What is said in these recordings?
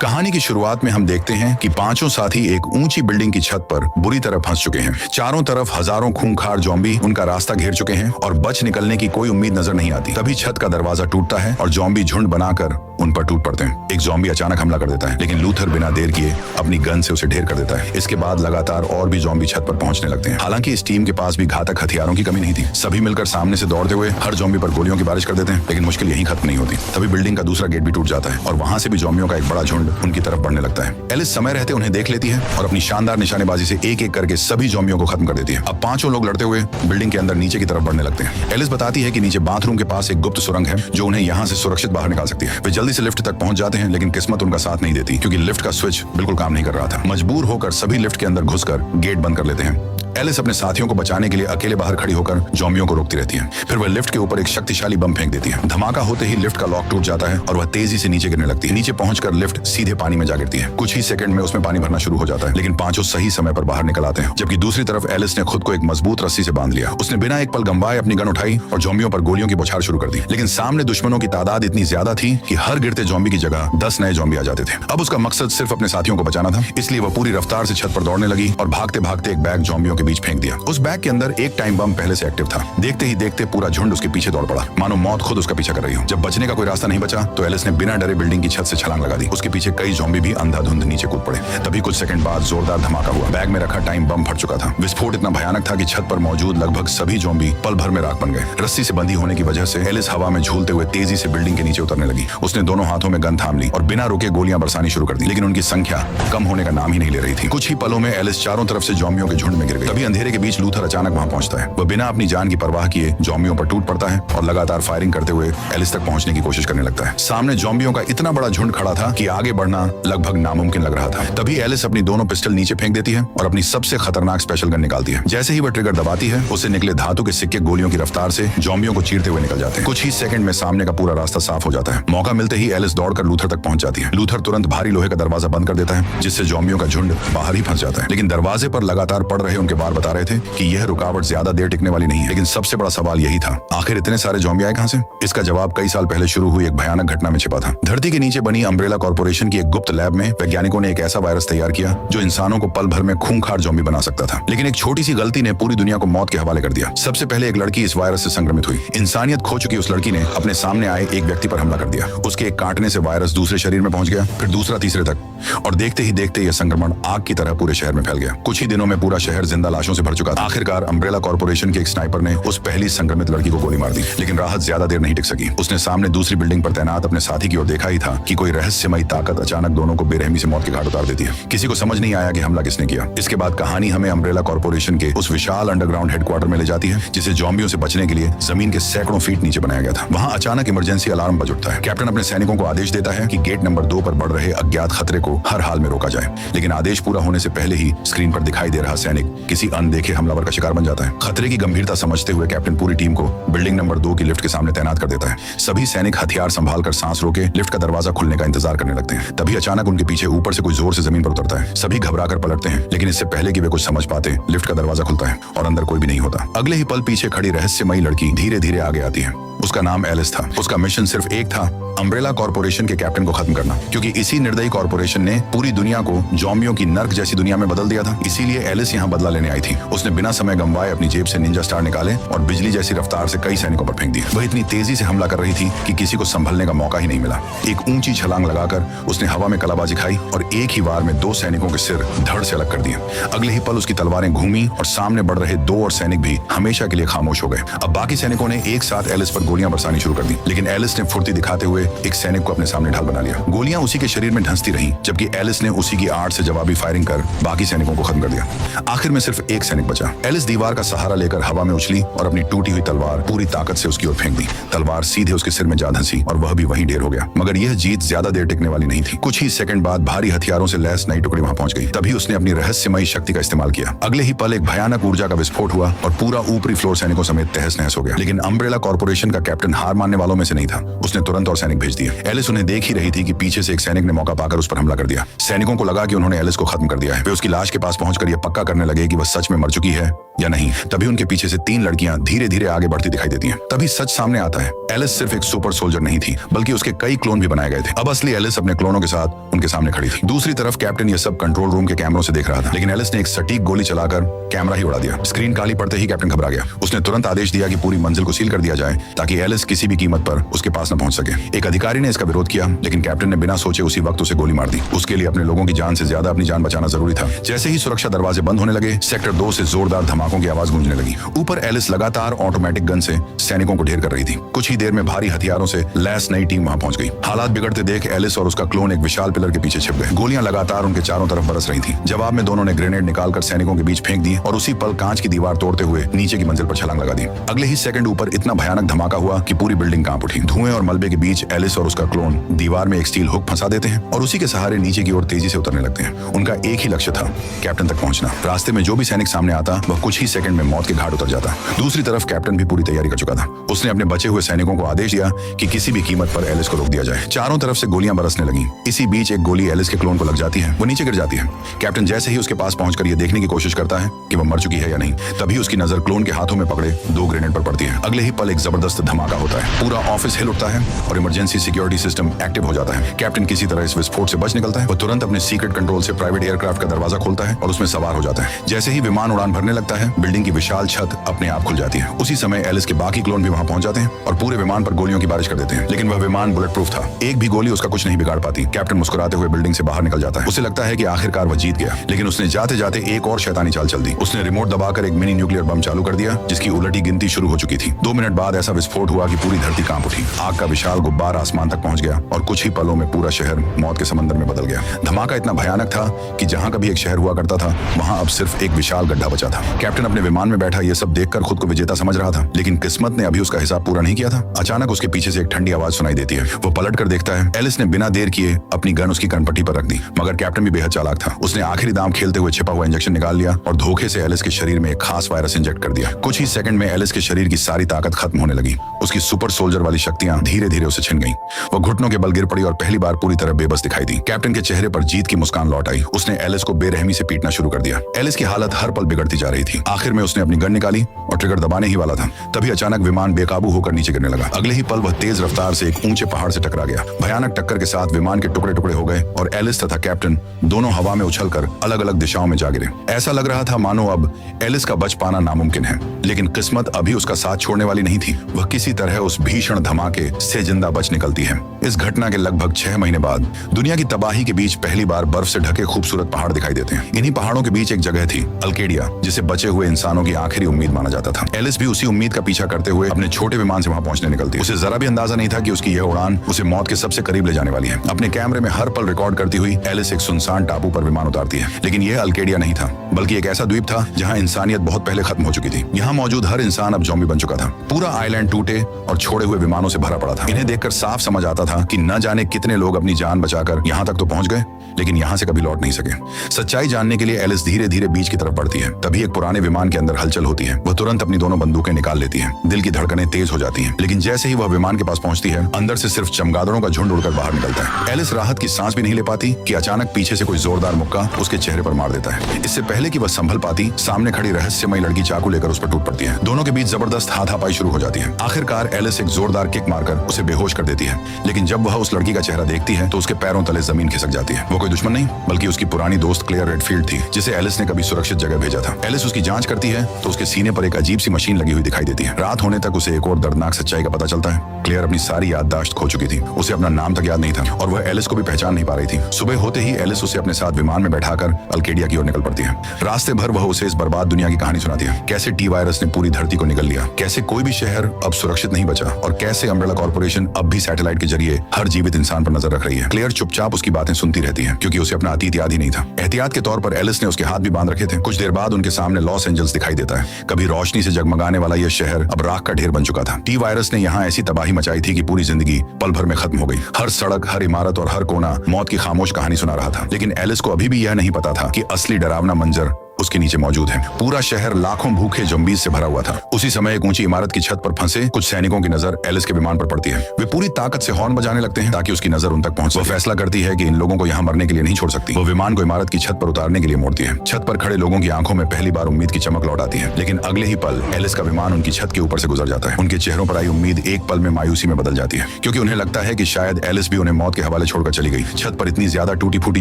कहानी की शुरुआत में हम देखते हैं कि पांचों साथी एक ऊंची बिल्डिंग की छत पर बुरी तरह फंस चुके हैं। चारों तरफ हजारों खूंखार ज़ॉम्बी उनका रास्ता घेर चुके हैं और बच निकलने की कोई उम्मीद नजर नहीं आती। तभी छत का दरवाजा टूटता है और ज़ॉम्बी झुंड बनाकर उन पर टूट पड़ते हैं। एक ज़ॉम्बी अचानक हमला कर देता है, लेकिन लूथर बिना देर किए अपनी गन से उसे ढेर कर देता है। इसके बाद लगातार और भी ज़ॉम्बी छत पर पहुंचने लगते हैं। हालांकि इस टीम के पास भी घातक हथियारों की कमी नहीं थी। सभी मिलकर सामने से दौड़ते हुए हर ज़ॉम्बी पर गोलियों की बारिश कर देते हैं, लेकिन मुश्किल यहीं खत्म नहीं होती। तभी बिल्डिंग का दूसरा गेट भी टूट जाता है और वहां से भी ज़ॉम्बियों का एक बड़ा झुंड उनकी तरफ बढ़ने लगता है। एलिस समय रहते उन्हें देख लेती है और अपनी शानदार निशानेबाजी से एक एक करके सभी ज़ॉम्बियों को खत्म कर देती है। अब पांचों लोग लड़ते हुए बिल्डिंग के अंदर नीचे की तरफ बढ़ने लगते हैं। एलिस बताती है कि नीचे बाथरूम के पास एक गुप्त सुरंग है जो उन्हें यहाँ से सुरक्षित बाहर निकाल सकती है। वे जल्दी से लिफ्ट तक पहुंच जाते हैं, लेकिन किस्मत उनका साथ नहीं देती क्योंकि लिफ्ट का स्विच बिल्कुल काम नहीं कर रहा था। मजबूर होकर सभी लिफ्ट के अंदर घुसकर गेट बंद कर लेते हैं। एलिस अपने साथियों को बचाने के लिए अकेले बाहर खड़ी होकर ज़ॉम्बियों को रोकती रहती है। फिर वह लिफ्ट के ऊपर एक शक्तिशाली बम फेंक देती है। धमाका होते ही लिफ्ट का लॉक टूट जाता है और वह तेजी से नीचे गिरने लगती है। नीचे पहुंचकर लिफ्ट सीधे पानी में जा गिरती है। कुछ ही सेकंड में उसमें पानी भरना शुरू हो जाता है, लेकिन पांचों सही समय पर बाहर निकल आते हैं। जबकि दूसरी तरफ एलिस ने खुद को एक मजबूत रस्सी से बांध लिया। उसने बिना एक पल गंवाए अपनी गन उठाई और ज़ॉम्बियों पर गोलियों की बौछार शुरू कर दी। लेकिन सामने दुश्मनों की तादाद इतनी ज्यादा थी कि हर गिरते ज़ॉम्बी की जगह 10 नए ज़ॉम्बी आ जाते थे। अब उसका मकसद सिर्फ अपने साथियों को बचाना था, इसलिए वह पूरी रफ्तार से छत पर दौड़ने लगी और भागते भागते एक बैग ज़ॉम्बियों के बीच फेंक दिया। उस बैग के अंदर एक टाइम बम पहले से एक्टिव था। देखते ही देखते पूरा झुंड उसके पीछे दौड़ पड़ा, मानो मौत खुद उसका पीछा कर रही हो। जब बचने का कोई रास्ता नहीं बचा तो एलिस ने बिना डरे बिल्डिंग की छत से छलांग लगा दी। उसके पीछे कई ज़ॉम्बी भी अंधाधुंध नीचे कूद पड़े। तभी कुछ सेकंड बाद जोरदार धमाका हुआ। बैग में रखा टाइम बम फट चुका था। विस्फोट इतना भयानक था कि छत पर मौजूद लगभग सभी ज़ॉम्बी पल भर में राख बन गए। रस्सी से बंधी होने की वजह से एलिस हवा में झूलते हुए तेजी से बिल्डिंग के नीचे उतरने लगी। उसने दोनों हाथों में गन थाम ली और बिना रुके गोलियां बरसानी शुरू कर दी, लेकिन उनकी संख्या कम होने का नाम ही नहीं ले रही थी। कुछ ही पलों में एलिस चारों तरफ से ज़ॉम्बियों के झुंड में गिर गई। तभी अंधेरे के बीच लूथर अचानक वहां पहुंचता है। वह बिना अपनी जान की परवाह किए ज़ॉम्बियों पर टूट पड़ता है और लगातार फायरिंग करते हुए एलिस तक पहुंचने की कोशिश करने लगता है। सामने ज़ॉम्बियों का इतना बड़ा झुंड खड़ा था कि आगे बढ़ना लगभग नामुमकिन लग रहा था। तभी एलिस अपनी दोनों पिस्टल नीचे फेंक देती है और अपनी सबसे खतरनाक स्पेशल गन निकालती है। जैसे ही वह ट्रिगर दबाती है, उससे निकले धातु के सिक्के गोलियों की रफ्तार से ज़ॉम्बियों को चीरते हुए निकल जाते हैं। कुछ ही सेकंड में सामने का पूरा रास्ता साफ हो जाता है। मौका मिलते ही एलिस दौड़कर लूथर तक पहुंच जाती है। लूथर तुरंत भारी लोहे का दरवाजा बंद कर देता है, जिससे ज़ॉम्बियों का झुंड बाहर ही फंस जाता है। लेकिन दरवाजे पर लगातार पड़ रहे उनके वार बता रहे थे कि यह रुकावट ज्यादा देर टिकने वाली नहीं है। लेकिन सबसे बड़ा सवाल यही था, आखिर इतने सारे ज़ॉम्बी आए कहां से? इसका जवाब कई साल पहले शुरू हुई एक भयानक घटना में छिपा था। धरती के नीचे बनी अम्ब्रेला कॉर्पोरेशन की एक गुप्त लैब में वैज्ञानिकों ने एक ऐसा वायरस तैयार किया जो इंसानों को पल भर में खूंखार ज़ॉम्बी बना सकता था। लेकिन एक छोटी सी गलती ने पूरी दुनिया को मौत के हवाले कर दिया। सबसे पहले एक लड़की इस वायरस से संक्रमित हुई। इंसानियत खो चुकी उस लड़की ने अपने सामने आए एक व्यक्ति पर हमला कर दिया। उसके एक काटने से वायरस दूसरे शरीर में पहुंच गया, फिर दूसरा तीसरे तक, और देखते ही देखते यह संक्रमण आग की तरह पूरे शहर में फैल गया। कुछ ही दिनों में पूरा शहर जिंदा लाशों से भर चुका था। आखिरकार अम्ब्रेला कॉर्पोरेशन के एक स्नाइपर ने उस पहली संक्रमित लड़की को गोली मार दी, लेकिन राहत ज्यादा देर नहीं टिक सकी। उसने सामने दूसरी बिल्डिंग पर तैनात अपने साथी की ओर देखा ही था कि कोई रहस्यमयी ताकत अचानक दोनों को बेरहमी से मौत के घाट उतार देती है। किसी को समझ नहीं आया कि हमला किसने किया। इसके बाद कहानी हमें अम्ब्रेला कॉर्पोरेशन के उस विशाल अंडरग्राउंड हेडक्वार्टर में ले जाती है, जिसे ज़ॉम्बियों से बचने के लिए जमीन के सैकड़ों फीट नीचे बनाया गया था। वहां अचानक इमरजेंसी अलार्म बज उठता है। कैप्टन अपने सैनिकों को आदेश देता है कि गेट नंबर 2 पर बढ़ रहे अज्ञात खतरे को हर हाल में रोका जाए। लेकिन आदेश पूरा होने से पहले ही स्क्रीन पर दिखाई दे रहा सैनिक किसी अनदेखे हमलावर का शिकार बन जाता है। खतरे की गंभीरता समझते हुए कैप्टन पूरी टीम को बिल्डिंग नंबर 2 की लिफ्ट के सामने तैनात कर देता है। सभी सैनिक हथियार संभालकर सांस रोके लिफ्ट का दरवाजा खुलने का इंतजार करने लगते हैं। तभी अचानक उनके पीछे ऊपर से कोई जोर से जमीन पर उतरता है। सभी घबराकर पलटते हैं, लेकिन इससे पहले कि वे कुछ समझ पाते, लिफ्ट का दरवाजा खुलता है और अंदर कोई भी नहीं होता। अगले ही पल पीछे खड़ी रहस्यमयी लड़की धीरे धीरे आगे आती है। उसका नाम एलिस था। उसका मिशन सिर्फ एक था, अम्ब्रेला कॉर्पोरेशन के कैप्टन को खत्म करना, क्योंकि इसी निर्दयी कॉर्पोरेशन ने पूरी दुनिया को ज़ॉम्बियों की नर्क जैसी दुनिया में बदल दिया था। इसीलिए एलिस यहाँ बदला लेने आई थी। उसने बिना समय गंवाए अपनी जेब से निंजा स्टार निकाले और बिजली जैसी रफ्तार से कई सैनिकों पर फेंक दिया। वह इतनी तेजी से हमला कर रही थी कि किसी को संभलने का मौका ही नहीं मिला। एक ऊंची छलांग लगाकर उसने हवा में कलाबाजी खाई और एक ही वार में 2 सैनिकों के सिर धड़ से अलग कर दिए। अगले ही पल उसकी तलवारें घूमी और सामने बढ़ रहे 2 और सैनिक भी हमेशा के लिए खामोश हो गए। अब बाकी सैनिकों ने एक साथ एलिस पर गोलियां बरसानी शुरू कर दी, लेकिन एलिस ने फुर्ती दिखाते हुए एक सैनिक को अपने सामने ढाल बना लिया। गोलियां उसी के शरीर में धंसती रहीं, जबकि एलिस ने उसी की आड़ से जवाबी फायरिंग कर बाकी सैनिकों को खत्म कर दिया। आखिर में सिर्फ एक सैनिक बचा। एलिस दीवार का सहारा लेकर हवा में उछली और अपनी टूटी हुई तलवार पूरी ताकत से उसकी ओर फेंक दी। तलवार सीधे उसके सिर में जा धंसी और वह भी वहीं ढेर हो गया। मगर यह जीत ज्यादा देर टिकने वाली नहीं थी। कुछ ही सेकंड बाद भारी हथियारों से लैस नई टुकड़ी वहां पहुंच गई। तभी उसने अपनी रहस्यमयी शक्ति का इस्तेमाल किया। अगले ही पल एक भयानक ऊर्जा का विस्फोट हुआ और पूरा ऊपरी फ्लोर सैनिकों समेत तहस नहस हो गया। लेकिन अम्ब्रेला कॉर्पोरेशन का कैप्टन हार मानने वालों में से नहीं था। उसने तुरंत और सैनिक भेज दिए। एलिस उन्हें देख ही रही थी कि पीछे से एक सैनिक ने मौका पाकर उस पर हमला कर दिया। सैनिकों को लगा कि उन्होंने एलिस को खत्म कर दिया है। वे उसकी लाश के पास पहुंचकर यह पक्का करने लगे कि वह सच में मर चुकी है या नहीं। तभी उनके पीछे से 3 लड़कियां धीरे धीरे आगे बढ़ती दिखाई देती हैं। तभी सच सामने आता है, एलिस सिर्फ एक सुपर सोल्जर नहीं थी, बल्कि उसके कई क्लोन भी बनाए गए थे। अब असली एलिस अपने क्लोनों के साथ उनके सामने खड़ी थी। दूसरी तरफ कैप्टन यह सब कंट्रोल रूम के कैमरों से देख रहा था, लेकिन एलिस ने एक सटीक गोली चलाकर कैमरा ही उड़ा दिया। स्क्रीन काली पड़ते ही कैप्टन घबरा गया। उसने तुरंत आदेश दिया कि पूरी मंजिल को सील कर दिया जाए ताकि एलिस किसी भी कीमत पर उसके पास न पहुंच सके। एक अधिकारी ने इसका विरोध किया, लेकिन कैप्टन ने बिना सोचे उसी वक्त उसे गोली मार दी। उसके लिए अपने लोगों की जान से ज्यादा अपनी जान बचाना जरूरी था। जैसे ही सुरक्षा दरवाजे बंद होने लगे, सेक्टर 2 से जोरदार धमाकों की आवाज गूंजने लगी। ऊपर एलिस लगातार ऑटोमेटिक गन से सैनिकों को ढेर कर रही थी। कुछ ही देर में भारी हथियारों से लैस नई टीम वहां पहुंच गई। हालात बिगड़ते देख एलिस और उसका क्लोन एक विशाल पिलर के पीछे छिप गए। गोलियां लगातार उनके चारों तरफ बरस रही थी। जवाब में दोनों ने ग्रेनेड निकालकर सैनिकों के बीच फेंक दी और उसी पल कांच की दीवार तोड़ते हुए नीचे की मंजिल पर छलांग लगा दी। अगले ही सेकंड ऊपर इतना भयानक धमाका हुआ कि पूरी बिल्डिंग कांप उठी। धुएं और मलबे के बीच एलिस और उसका क्लोन दीवार में एक स्टील हुक फंसा देते हैं और उसी के सहारे नीचे की ओर तेजी से उतरने लगते हैं। उनका एक ही लक्ष्य था, कैप्टन तक पहुंचना। रास्ते में जो भी सैनिक सामने आता वह कुछ ही सेकंड में मौत के घाट उतर जाता। दूसरी तरफ कैप्टन भी पूरी तैयारी कर चुका था। उसने अपने बचे हुए सैनिकों को आदेश दिया कि किसी भी कीमत पर एलिस को रोक दिया जाए। चारों तरफ से गोलियां बरसने लगी। इसी बीच एक गोली एलिस के क्लोन को लग जाती है। वो नीचे गिर जाती है। कैप्टन जैसे ही उसके पास पहुंचकर यह देखने की कोशिश करता है कि वह मर चुकी है या नहीं, तभी उसकी नजर क्लोन के हाथों में पकड़े 2 ग्रेनेड पर पड़ती है। अगले ही पल एक जबरदस्त धमाका होता है। पूरा ऑफिस हिल उठता है और इमरजेंसी सिक्योरिटी सिस्टम एक्टिव हो जाता है। कैप्टन किसी तरह इस विस्फोट से बच निकलता है। वो तुरंत अपने सीक्रेट कंट्रोल से प्राइवेट एयरक्राफ्ट का दरवाजा खोलता है और उसमें सवार हो जाता है। जैसे ही विमान उड़ान भरने लगता है, बिल्डिंग की विशाल छत अपने आप खुल जाती है। उसी समय एलिस के बाकी क्लोन भी वहां पहुंच जाते हैं और पूरे विमान पर गोलियों की बारिश कर देते हैं। लेकिन वह विमान बुलेट प्रूफ था। एक भी गोली उसका कुछ नहीं बिगाड़ पाती। कैप्टन मुस्कुराते हुए बिल्डिंग से बाहर निकल जाता है। उसे लगता है कि आखिरकार वह जीत गया, लेकिन उसने जाते जाते एक और शैतानी चाल चल दी। उसने रिमोट दबाकर एक मिनी न्यूक्लियर बम चालू कर दिया, जिसकी उलटी गिनती शुरू हो चुकी थी। 2 मिनट बाद ऐसा विस्फोट हुआ कि पूरी धरती कांप उठी। आग का विशाल गुब्बार आसमान तक पहुंच गया और कुछ ही पलों में पूरा शहर मौत के समंदर में बदल गया। धमाका इतना भयानक था कि जहां कभी एक शहर हुआ करता था, वहां अब सिर्फ एक विशाल गड्ढा बचा था। कैप्टन अपने विमान में बैठा यह सब देखकर खुद को विजेता समझ रहा था, लेकिन किस्मत ने अभी उसका हिसाब पूरा नहीं किया था। अचानक उसके पीछे से एक ठंडी आवाज सुनाई देती है। वो पलट कर देखता है। एलिस ने बिना देर किए अपनी गन उसकी कनपट्टी पर रख दी, मगर कैप्टन भी बेहद चालाक था। उसने आखिरी दांव खेलते हुए छिपा हुआ इंजेक्शन निकाल लिया और धोखे से एलिस के शरीर में एक खास वायरस इंजेक्ट कर दिया। कुछ ही सेकंड में एलिस के शरीर की सारी ताकत खत्म होने लगी। उसकी सुपर सोल्जर वाली शक्तियां धीरे धीरे उसे छिन गईं। वो घुटनों के बल गिर पड़ी और पहली बार पूरी तरह बेबस दिखाई दी। कैप्टन के चेहरे पर जीत की मुस्कान लौट आई। उसने एलिस को बेरहमी से पीटना शुरू कर दिया। एलिस की हालत हर पल बिगड़ती जा रही थी। आखिर में उसने अपनी गन निकाली और ट्रिगर दबाने ही वाला था, तभी अचानक विमान बेकाबू होकर नीचे गिरने लगा। अगले ही पल वह तेज रफ्तार से एक ऊंचे पहाड़ से टकरा गया। भयानक टक्कर के साथ विमान के टुकड़े टुकड़े हो गए और एलिस तथा कैप्टन दोनों हवा में उछलकर अलग अलग दिशाओं में जा गिरे। ऐसा लग रहा था मानो अब एलिस का बच पाना नामुमकिन है, लेकिन किस्मत अभी उसका साथ छोड़ने वाली नहीं थी। वह किसी तरह उस भीषण धमाके से जिंदा बच निकलती है। इस घटना के लगभग 6 महीने बाद दुनिया की तबाही के बीच पहली बार बर्फ से ढके खूबसूरत पहाड़ दिखाई देते हैं। इन्हीं पहाड़ों के बीच एक जगह थी, अल्केडिया, जिसे बचे हुए इंसानों की आखिरी उम्मीद माना जाता था। एलिस भी उसी उम्मीद का पीछा करते हुए अपने छोटे विमान से वहां पहुंचने निकलती। उसे जरा भी अंदाजा नहीं था कि उसकी यह उड़ान उसे मौत के सबसे करीब ले जाने वाली है। अपने कैमरे में हर पल रिकॉर्ड करती हुई एलिस एक सुनसान टापू पर विमान उतारती है। लेकिन यह अल्केडिया नहीं था, बल्कि एक ऐसा द्वीप था जहां इंसानियत बहुत पहले खत्म हो चुकी थी। यहाँ मौजूद हर इंसान अब ज़ॉम्बी बन चुका था। पूरा आइलैंड टूटे और छोड़े हुए विमानों से भरा पड़ा था। इन्हें देखकर साफ समझ आता था कि न जाने कितने लोग अपनी जान बचाकर यहाँ तक तो पहुंच गए, लेकिन यहाँ से कभी लौट नहीं सके। सच्चाई जानने के लिए एलिस धीरे धीरे बीच की तरफ बढ़ती है। तभी एक पुराने विमान के अंदर हलचल होती है। वह तुरंत अपनी दोनों बंदूकें निकाल लेती है। दिल की धड़कनें तेज हो जाती हैं। लेकिन जैसे ही वह विमान के पास पहुंचती है, अंदर से सिर्फ चमगादड़ों का झुंड उड़कर बाहर निकलता है। एलिस राहत की सांस भी नहीं ले पाती कि अचानक पीछे से कोई जोरदार मुक्का उसके चेहरे पर मार देता है। इससे पहले कि वह संभल पाती, सामने खड़ी रहस्यमयी लड़की चाकू लेकर उस पर टूट पड़ती है। दोनों के बीच जबरदस्त हाथापाई शुरू हो जाती है। आखिरकार एलिस एक जोरदार किक मारकर उसे बेहोश कर देती है। लेकिन जब वह उस लड़की का चेहरा देखती है तो उसके पैरों तले जमीन खिसक जाती है। वो कोई दुश्मन नहीं, बल्कि उसकी पुरानी दोस्त क्लेयर रेडफील्ड थी, जिसे एलिस ने कभी सुरक्षित जगह भेजा था। एलिस उसकी जांच करती है तो उसके सीने पर एक अजीब सी मशीन लगी हुई दिखाई देती है। रात होने तक उसे एक और दर्दनाक सच्चाई का पता चलता है। क्लेयर अपनी सारी याददाश्त खो चुकी थी। उसे अपना नाम तक याद नहीं था और वह एलिस को भी पहचान नहीं पा रही थी। सुबह होते ही एलिस उसे अपने साथ विमान में बैठाकर अल्केडिया की ओर निकल पड़ती है। रास्ते भर वह उसे इस बर्बाद दुनिया की कहानी सुनाती है। कैसे टी वायरस ने पूरी धरती को निगल लिया, कैसे कोई भी शहर अब सुरक्षित नहीं बचा और कैसे अम्ब्रेला कॉर्पोरेशन अब भी सैटेलाइट के जरिए हर जीवित इंसान पर नजर रख रही है। क्लेयर चुपचाप उसकी बातें सुनती रहती है, क्योंकि उसे अपना अतीत याद ही नहीं था। एहतियात के तौर पर एलिस ने उसके हाथ भी बांध रखे थे। कुछ देर बाद उनके सामने लॉस एंजल्स दिखाई देता है। कभी रोशनी से जगमगाने वाला यह शहर अब राख का ढेर बन चुका था। टी वायरस ने यहाँ ऐसी तबाही मचाई थी कि पूरी जिंदगी पल भर में खत्म हो गई। हर सड़क, हर इमारत और हर कोना मौत की खामोश कहानी सुना रहा था। लेकिन एलिस को अभी भी यह नहीं पता था कि असली डरावना मंजर उसके नीचे मौजूद है। पूरा शहर लाखों भूखे ज़ॉम्बीज़ से भरा हुआ था। उसी समय एक ऊंची इमारत की छत पर फंसे कुछ सैनिकों की नजर एलिस के विमान पर पड़ती है। वे पूरी ताकत से हॉर्न बजाने लगते हैं ताकि उसकी नजर उन तक पहुंचे। वो फैसला करती है कि इन लोगों को यहाँ मरने के लिए नहीं छोड़ सकती। वो विमान को इमारत की छत पर उतारने के लिए मोड़ती है। छत पर खड़े लोगों की आंखों में पहली बार उम्मीद की चमक लौट आती है, लेकिन अगले ही पल एलिस का विमान उनकी छत के ऊपर से गुजर जाता है। उनके चेहरों पर आई उम्मीद एक पल में मायूसी में बदल जाती है, क्योंकि उन्हें लगता है कि शायद एलिस भी उन्हें मौत के हवाले छोड़कर चली गई। छत पर इतनी ज्यादा टूटी फूटी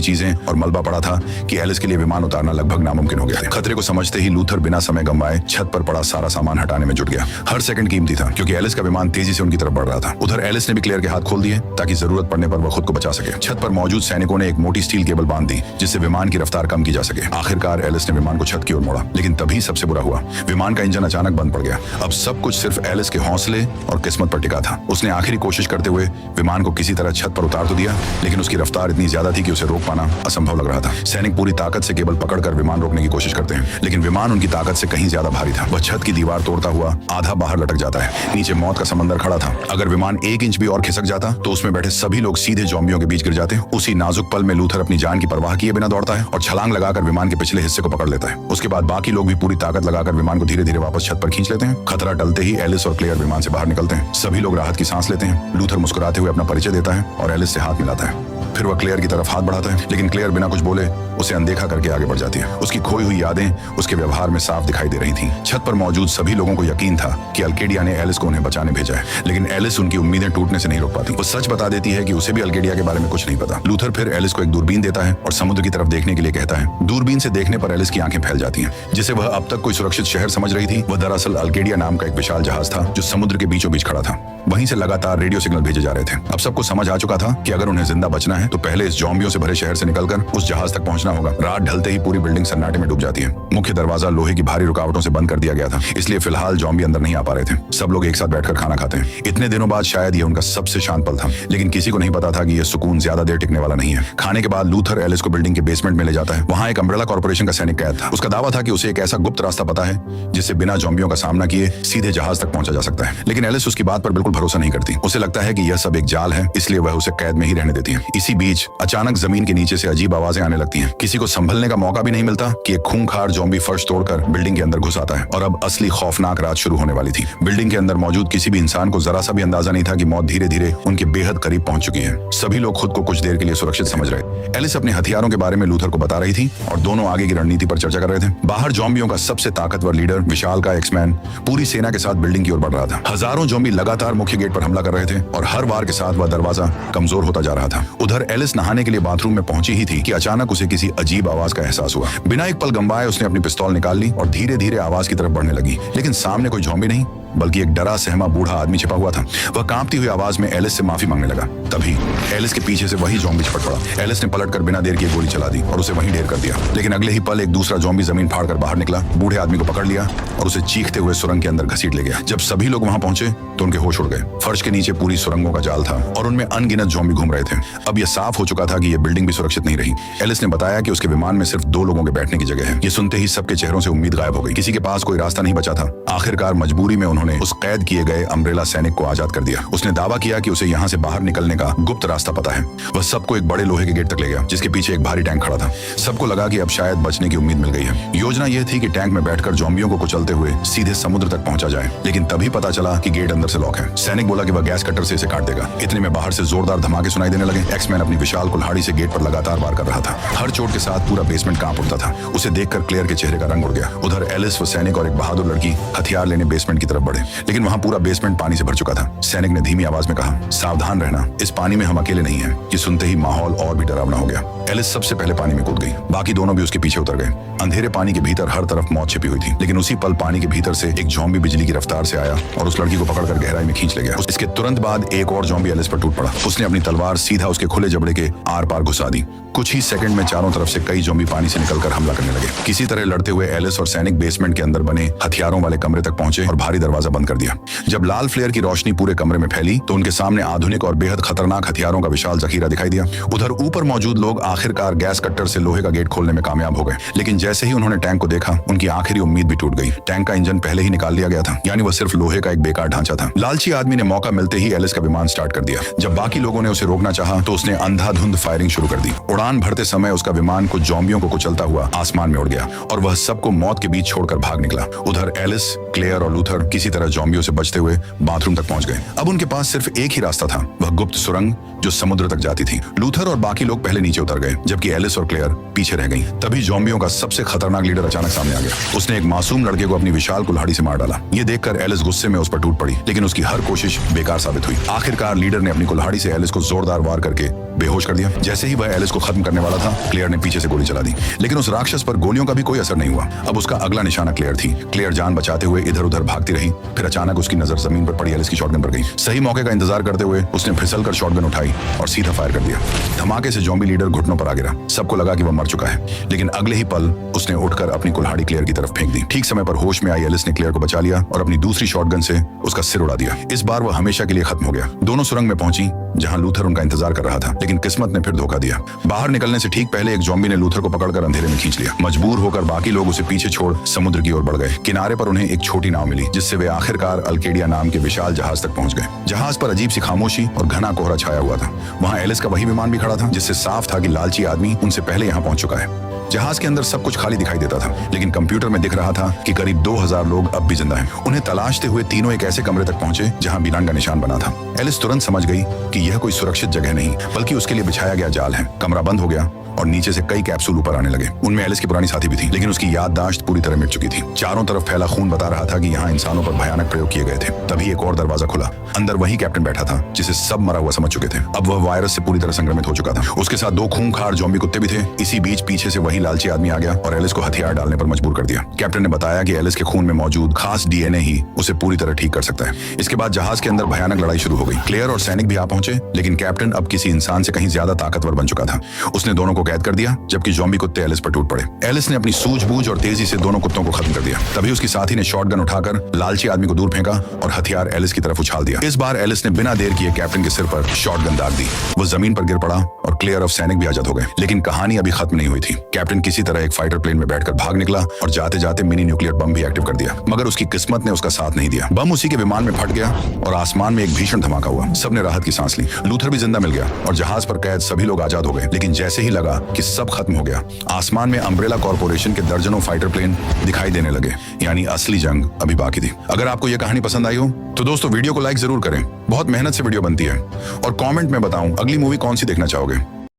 चीजें और मलबा पड़ा था कि एलिस के लिए विमान उतारना लगभग नामुमकिन हो गया। खतरे को समझते ही लूथर बिना समय गंवाए छत पर पड़ा सारा सामान हटाने में जुट गया। हर सेकंड कीमती था, क्योंकि एलिस का विमान तेजी से उनकी तरफ बढ़ रहा था। उधर एलिस ने भी क्लेयर के हाथ खोल दिए ताकि जरूरत पड़ने पर वह खुद को बचा सके। छत पर मौजूद सैनिकों ने एक मोटी स्टील केबल बांध दी जिससे विमान की रफ्तार कम की जा सके। आखिरकार एलिस ने विमान को छत की ओर मोड़ा, लेकिन तभी सबसे बुरा हुआ। विमान का इंजन अचानक बंद पड़ गया। अब सब कुछ सिर्फ एलिस के हौसले और किस्मत पर टिका था। उसने आखिरी कोशिश करते हुए विमान को किसी तरह छत पर उतार तो दिया, लेकिन उसकी रफ्तार इतनी ज्यादा थी कि उसे रोक पाना असंभव लग रहा था। सैनिक पूरी ताकत से केबल पकड़कर विमान रोकने की कोशिश करते हैं, लेकिन विमान उनकी ताकत से कहीं ज्यादा भारी था। वह छत की दीवार तोड़ता हुआ आधा बाहर लटक जाता है। नीचे मौत का समंदर खड़ा था। अगर विमान 1 इंच भी और खिसक जाता तो उसमें बैठे सभी लोग सीधे ज़ॉम्बियों के बीच गिर जाते। उसी नाजुक पल में लूथर अपनी जान की परवाह किए बिना दौड़ता है और छलांग लगाकर विमान के पिछले हिस्से को पकड़ लेता है। उसके बाद बाकी लोग भी पूरी ताकत लगाकर विमान को धीरे धीरे वापस छत पर खींच लेते हैं। खतरा टलते ही एलिस और क्लेयर विमान से बाहर निकलते हैं। सभी लोग राहत की सांस लेते हैं। लूथर मुस्कुराते हुए अपना परिचय देता है और एलिस से हाथ मिलाता है। फिर वह क्लेयर की तरफ हाथ बढ़ाता है, लेकिन क्लेयर बिना कुछ बोले उसे अनदेखा करके आगे बढ़ जाती है। उसकी खोई हुई यादें उसके व्यवहार में साफ दिखाई दे रही थीं। छत पर मौजूद सभी लोगों को यकीन था कि अल्केडिया ने एलिस को उन्हें बचाने भेजा है, लेकिन एलिस उनकी उम्मीदें टूटने से नहीं रोक पाती। वो सच बता देती है कि उसे भी अल्केडिया के बारे में कुछ नहीं पता। लूथर फिर एलिस को एक दूरबीन देता है और समुद्र की तरफ देखने के लिए कहता है। दूरबीन से देखने पर एलिस की आंखें फैल जाती हैं। जिसे वह अब तक कोई सुरक्षित शहर समझ रही थी, वह दरअसल अल्केडिया नाम का एक विशाल जहाज था जो समुद्र के बीचों बीच खड़ा था। वहीं से लगातार रेडियो सिग्नल भेजे जा रहे थे। अब सबको समझ आ चुका था कि अगर उन्हें जिंदा बचना है तो पहले इस ज़ॉम्बियों से भरे शहर से निकलकर उस जहाज तक पहुंचना होगा। रात ढलते ही पूरी बिल्डिंग सन्नाटे में डूब जाती है। मुख्य दरवाजा लोहे की भारी रुकावटों से बंद कर दिया गया था, इसलिए फिलहाल ज़ॉम्बी अंदर नहीं आ पा रहे थे। सब लोग एक साथ बैठकर खाना खाते हैं। इतने दिनों बाद शायद ये उनका सबसे शांत पल था, लेकिन किसी को नहीं पता था कि यह सुकून ज्यादा देर टिकने वाला नहीं है। खाने के बाद लूथर एलिस को बिल्डिंग के बेसमेंट में ले जाता है। वहाँ एक अम्ब्रेला कॉर्पोरेशन का सैनिक कैद था। उसका दावा था कि उसे एक ऐसा गुप्त रास्ता पता है जिससे बिना ज़ॉम्बियों का सामना किए सीधे जहाज तक पहुंचा जा सकता है। लेकिन एलिस उसकी बात पर बिल्कुल भरोसा नहीं करती। उसे लगता है कि यह सब एक जाल है, इसलिए वह उसे कैद में ही रहने देती है। इसी बीच अचानक जमीन के नीचे से अजीब आवाजें आने लगती हैं। किसी को संभलने का मौका भी नहीं मिलता कि एक खूंखार ज़ॉम्बी फर्श तोड़कर बिल्डिंग के अंदर घुस आता है और अब असली खौफनाक रात शुरू होने वाली थी। बिल्डिंग के अंदर मौजूद किसी भी इंसान को जरा सा भी अंदाजा नहीं था कि मौत धीरे धीरे उनके बेहद करीब पहुंच चुकी है। सभी लोग खुद को कुछ देर के लिए सुरक्षित समझ रहे। एलिस अपने हथियारों के बारे में लूथर को बता रही थी और दोनों आगे की रणनीति पर चर्चा कर रहे थे। बाहर ज़ॉम्बियों का सबसे ताकतवर लीडर विशाल का एक्समैन पूरी सेना के साथ बिल्डिंग की ओर बढ़ रहा था। हजारों ज़ॉम्बी लगातार मुख्य गेट पर हमला कर रहे थे और हर वार के साथ वह दरवाजा कमजोर होता जा रहा था। उधर एलिस नहाने के लिए बाथरूम में पहुंची ही थी कि अचानक उसे किसी अजीब आवाज का एहसास हुआ। बिना एक पल गंवाए उसने अपनी पिस्तौल निकाल ली और धीरे धीरे आवाज की तरफ बढ़ने लगी, लेकिन सामने कोई ज़ॉम्बी नहीं बल्कि एक डरा सहमा बूढ़ा आदमी छिपा हुआ था। वह कांपती हुई आवाज में एलिस से माफी मांगने लगा। तभी एलिस के पीछे से वही ज़ॉम्बी छिपट पड़ा। एलिस ने पलटकर बिना देर किए गोली चला दी और उसे वहीं ढेर कर दिया, लेकिन अगले ही पल एक दूसरा ज़ॉम्बी जमीन फाड़कर बाहर निकला, बूढ़े आदमी को पकड़ लिया और उसे चीखते हुए सुरंग के अंदर घसीट ले गया। जब सभी लोग वहां पहुंचे तो उनके होश उड़ गए। फर्श के नीचे पूरी सुरंगों का जाल था और उनमें अनगिनत ज़ॉम्बी घूम रहे थे। अब यह साफ हो चुका था कि यह बिल्डिंग भी सुरक्षित नहीं रही। एलिस ने बताया कि उसके विमान में सिर्फ 2 लोगों के बैठने की जगह है। ये सुनते ही सबके चेहरों से उम्मीद गायब हो गई। किसी के पास कोई रास्ता नहीं बचा था। आखिरकार मजबूरी में उन्होंने उस कैद किए गए अम्ब्रेला सैनिक को आजाद कर दिया। उसने दावा किया कि उसे यहाँ से बाहर निकलने का गुप्त रास्ता पता है। वह सबको एक बड़े लोहे के गेट तक ले गया जिसके पीछे एक भारी टैंक खड़ा था। सबको लगा कि अब शायद बचने की उम्मीद मिल गई है। योजना यह थी कि टैंक में बैठकर ज़ॉम्बियों को कुचलते हुए सीधे समुद्र तक पहुंचा जाए, लेकिन तभी पता चला कि गेट अंदर से लॉक है। सैनिक बोला कि वह गैस कटर से इसे काट देगा। इतने में बाहर से जोरदार धमाके सुनाई देने लगे। एक्समैन अपनी विशाल कुल्हाड़ी से गेट पर लगातार वार कर रहा था। हर चोट के साथ पूरा बेसमेंट कांप उठता था। उसे देखकर क्लेयर के चेहरे का रंग उड़ गया। उधर एलिस, व सैनिक और एक बहादुर लड़की हथियार लेने बेसमेंट की तरफ बढ़े, लेकिन वहां पूरा बेसमेंट पानी से भर चुका था। सैनिक ने धीमी आवाज में कहा, सावधान रहना, इस पानी में हम अकेले नहीं हैं। ये सुनते ही माहौल और भी डरावना हो गया। एलिस सबसे पहले पानी में कूद गई। बाकी दोनों भी उसके पीछे उतर गए। अंधेरे पानी के भीतर हर तरफ मौत छिपी हुई थी, लेकिन उसी पल पानी के भीतर से एक ज़ॉम्बी बिजली की रफ्तार से आया और उस लड़की को पकड़कर गहराई में खींच ले गया। इसके तुरंत बाद एक और ज़ॉम्बी एलिस पर टूट पड़ा। उसने अपनी तलवार सीधा उसके खुले जबड़े के आर पार घुसा दी। कुछ ही सेकंड में चारों तरफ से कई ज़ॉम्बी पानी से निकलकर हमला करने लगे। किसी तरह लड़ते हुए एलिस और सैनिक बेसमेंट के अंदर बने हथियारों वाले कमरे तक पहुंचे और भारी दरवाजा दरवाजा बंद कर दिया। जब लाल फ्लेयर की रोशनी पूरे कमरे में फैली तो उनके सामने आधुनिक और बेहद खतरनाक हथियारों का विशाल जखीरा दिखाई दिया। उधर ऊपर मौजूद लोग आखिरकार गैस कट्टर से लोहे का गेट खोलने में कामयाब हो गए, लेकिन जैसे ही उन्होंने टैंक को देखा उनकी आखिरी उम्मीद भी टूट गई। टैंक का इंजन पहले ही निकाल लिया गया था, यानी वह सिर्फ लोहे का एक बेकार ढांचा था। लालची आदमी ने मौका मिलते ही एलिस का विमान स्टार्ट कर दिया। जब बाकी लोगों ने उसे रोकना चाहा तो उसने अंधाधुंध फायरिंग शुरू कर दी। उड़ान भरते समय उसका विमान कुछ ज़ॉम्बियों को कुचलता हुआ आसमान में उड़ गया और वह सबको मौत के बीच छोड़कर भाग निकला। उधर एलिस, क्लेयर और लूथर किसी तरह ज़ॉम्बियों से बचते हुए बाथरूम तक पहुंच गए। अब उनके पास सिर्फ एक ही रास्ता था, वह गुप्त सुरंग जो समुद्र तक जाती थी। लूथर और बाकी लोग पहले नीचे उतर गए, जबकि एलिस और क्लेयर पीछे रह गईं। तभी ज़ॉम्बियों का सबसे खतरनाक लीडर अचानक सामने आ गया। उसने एक मासूम लड़के को अपनी विशाल कुल्हाड़ी से मार डाला। ये देखकर एलिस गुस्से में उस पर टूट पड़ी, लेकिन उसकी हर कोशिश बेकार साबित हुई। आखिरकार लीडर ने अपनी कुल्हाड़ी से एलिस को जोरदार वार करके बेहोश कर दिया। जैसे ही वह एलिस को खत्म करने वाला था, क्लेयर ने पीछे से गोली चला दी, लेकिन उस राक्षस पर गोलियों का भी कोई असर नहीं हुआ। अब उसका अगला निशाना क्लेयर थी। क्लेयर जान बचाते हुए इधर उधर भागती रही, फिर अचानक उसकी नजर जमीन पर पड़ी एलिस की शॉटगन पर गई। सही मौके का इंतजार करते हुए उसने फिसलकर शॉटगन उठाई और सीधा फायर कर दिया। धमाके से ज़ॉम्बी लीडर घुटनों पर आ गिरा। सबको लगा कि वह मर चुका है, लेकिन अगले ही पल उसने उठकर अपनी कुल्हाड़ी क्लेयर की तरफ फेंक दी। ठीक समय पर होश में आई एलिस ने क्लेयर को बचा लिया और अपनी दूसरी शॉटगन से उसका सिर उड़ा दिया। इस बार वह हमेशा के लिए खत्म हो गया। दोनों सुरंग में पहुंची जहां लूथर उनका इंतजार कर रहा था, लेकिन किस्मत ने फिर धोखा दिया। बाहर निकलने से ठीक पहले एक ज़ॉम्बी ने लूथर को पकड़कर अंधेरे में खींच लिया। मजबूर होकर बाकी लोग उसे पीछे छोड़ समुद्र की ओर बढ़ गए। किनारे पर उन्हें एक छोटी नाव मिली, जिससे वे आखिरकार अल्केडिया नाम के विशाल जहाज तक पहुंच गए। जहाज पर अजीब सी खामोशी और घना कोहरा छाया हुआ था। वहां एलिस का वही विमान भी खड़ा था, जिससे साफ था कि लालची आदमी उनसे पहले यहाँ पहुंच चुका है। जहाज के अंदर सब कुछ खाली दिखाई देता था, लेकिन कंप्यूटर में दिख रहा था कि करीब 2000 लोग अब भी जिंदा हैं। उन्हें तलाशते हुए तीनों एक ऐसे कमरे तक पहुंचे जहां विलन का निशान बना था। एलिस तुरंत समझ गई कि यह कोई सुरक्षित जगह नहीं, बल्कि उसके लिए बिछाया गया जाल है। कमरा बंद हो गया और नीचे से कई कैप्सूल ऊपर आने लगे। उनमें एलिस की पुरानी साथी भी थी, लेकिन उसकी याददाश्त पूरी तरह मिट चुकी थी। चारों तरफ फैला खून बता रहा था कि यहाँ इंसानों पर भयानक प्रयोग किए गए थे। तभी एक और दरवाजा खुला। अंदर वही कैप्टन बैठा था जिसे सब मरा हुआ समझ चुके थे। अब वह वायरस से पूरी तरह संक्रमित हो चुका था। उसके साथ 2 खूंखार ज़ॉम्बी कुत्ते भी थे। इसी बीच पीछे से वही लालची आदमी आ गया और एलिस को हथियार डालने पर मजबूर कर दिया। कैप्टन ने बताया कि एलिस के खून में मौजूद खास डीएनए ही उसे पूरी तरह ठीक कर सकता है। इसके बाद जहाज के अंदर भयानक लड़ाई शुरू हो गई। क्लेयर और सैनिक भी आ पहुंचे, लेकिन कैप्टन अब किसी इंसान से कहीं ज्यादा ताकतवर बन चुका था। उसने दोनों को कैद कर दिया, जबकि ज़ॉम्बी कुत्ते एलिस पर टूट पड़े। एलिस ने अपनी सूझबूझ और तेजी से दोनों कुत्तों को खत्म कर दिया। तभी उसकी साथी ने शॉटगन उठाकर लालची आदमी को दूर फेंका और हथियार एलिस की तरफ उछाल दिया। इस बार एलिस ने बिना देर किए कैप्टन के सिर पर शॉटगन दाग दी। वो जमीन पर गिर पड़ा और क्लेयर और सैनिक भी आजाद हो गए। लेकिन कहानी अभी खत्म नहीं हुई थी। कैप्टन किसी तरह एक फाइटर प्लेन में बैठकर भाग निकला और जाते जाते मिनी न्यूक्लियर बम भी एक्टिव कर दिया, मगर उसकी किस्मत ने उसका साथ नहीं दिया। बम उसी के विमान में फट गया और आसमान में एक भीषण धमाका हुआ। सबने राहत की सांस ली। लूथर भी जिंदा मिल गया और जहाज पर कैद सभी लोग आजाद हो गए। लेकिन जैसे ही लगा कि सब खत्म हो गया, आसमान में अम्ब्रेला कॉर्पोरेशन के दर्जनों फाइटर प्लेन दिखाई देने लगे, यानी असली जंग अभी बाकी थी। अगर आपको यह कहानी पसंद आई हो तो दोस्तों वीडियो को लाइक जरूर करें। बहुत मेहनत से वीडियो बनती है। और कमेंट में बताऊं अगली मूवी कौन सी देखना चाहोगे।